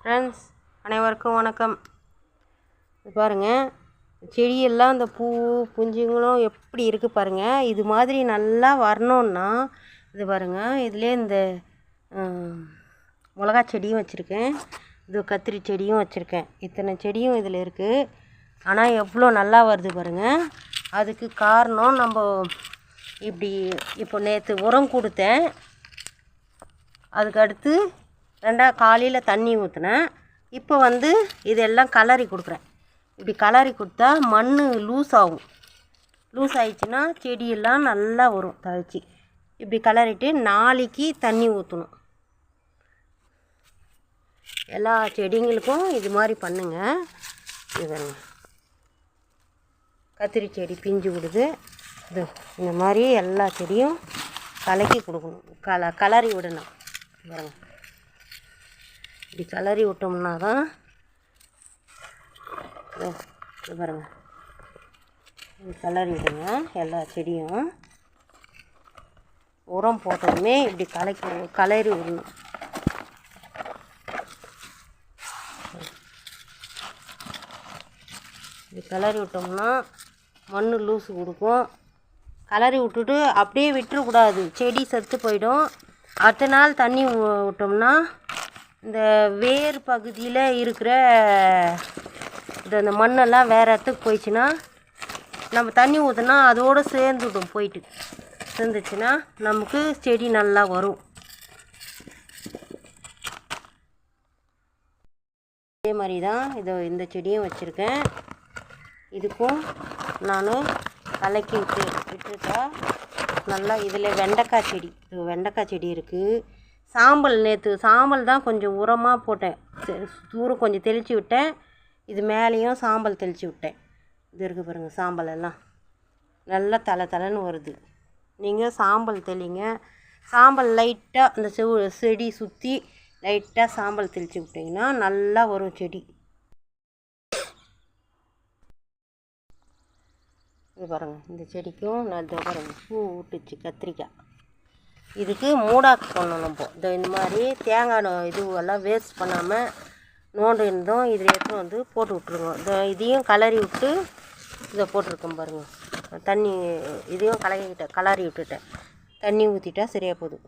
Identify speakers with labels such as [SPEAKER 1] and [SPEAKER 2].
[SPEAKER 1] Friends அனைவருக்கும் வணக்கம். இது பாருங்கள், செடியெல்லாம் இந்த பூ புஞ்சுங்களும் எப்படி இருக்குது பாருங்கள். இது மாதிரி நல்லா வரணுன்னா இது பாருங்கள், இதிலே இந்த மிளகா செடியும் வச்சுருக்கேன், இது கத்திரி செடியும் வச்சுருக்கேன். இத்தனை செடியும் இதில் இருக்குது. ஆனால் எவ்வளோ நல்லா வருது பாருங்கள். அதுக்கு காரணம் நம்ம இப்போ நேற்று உரம் கொடுத்தேன். அதுக்கடுத்து காலையில் தண்ணி ஊற்றினேன். இப்போ இதெல்லாம் கலரி கொடுக்குறேன். இப்படி கலரி கொடுத்தா மண் லூஸ் ஆகும். லூஸ் ஆயிடுச்சுன்னா செடியெல்லாம் நல்லா வரும் தழைச்சி. இப்படி கலரிட்டு நாளைக்கு தண்ணி ஊற்றணும். எல்லா செடிங்களுக்கும் இது மாதிரி பண்ணுங்கள். இது கத்திரி செடி பிஞ்சு விடுது. இது இந்த மாதிரி எல்லா செடியும் கலக்கி கொடுக்கணும், கலரி விடணும். பாருங்கள், இப்படி கலரி விட்டோம்னா தான் இது பாருங்கள், இது கலரி விடுங்க. எல்லா செடியும் உரம் போட்டதுமே இப்படி கலரி விடணும். இப்படி கலரி விட்டோம்னா மண் லூஸு கொடுக்கும். கலரி விட்டுட்டு அப்படியே விட்டுறக்கூடாது, செடி செத்து போயிடும். அடுத்த நாள் தண்ணி விட்டோம்னா இந்த வேர் பகுதியில் இருக்கிற இந்த மண்ணெல்லாம் வேறு இடத்துக்கு போயிடுச்சுன்னா நம்ம தண்ணி ஊற்றினா அதோடு சேர்ந்துடும். சேர்ந்துச்சுன்னா நமக்கு செடி நல்லா வரும். அதே மாதிரி தான் இந்த செடியும் வச்சுருக்கேன். இதுக்கும் நான் கலக்கி விட்டுட்டா நல்லா. இதில் வெண்டைக்காய் செடி இருக்குது. நேற்று சாம்பல் தான் கொஞ்சம் உரமாக போட்டேன். தூரம் கொஞ்சம் தெளித்து விட்டேன். இது மேலேயும் சாம்பல் தெளித்து விட்டேன். இது இருக்குது பாருங்கள், சாம்பல் எல்லாம் நல்லா தலைன்னு வருது. நீங்கள் சாம்பல் தெளிங்க. சாம்பல் லைட்டாக அந்த செடி சுற்றி லைட்டாக சாம்பல் தெளித்து விட்டிங்கன்னா நல்லா வரும் செடி. இது பாருங்கள், இந்த செடிக்கும் நல்ல பாருங்கள் பூ விட்டுச்சு கத்திரிக்காய். இதுக்கு மூடாக்கு பண்ணணும். இந்த மாதிரி தேங்காய் இதுவெல்லாம் வேஸ்ட் பண்ணாமல் நோண்டு இருந்தோம். இதில் எடுத்து போட்டு விட்ருங்க. இதையும் கலரி விட்டு இதை போட்டிருக்கோம் பாருங்கள். தண்ணி இதையும் கலரி விட்டுட்டேன். தண்ணி ஊற்றிட்டா சரியாக போகுது.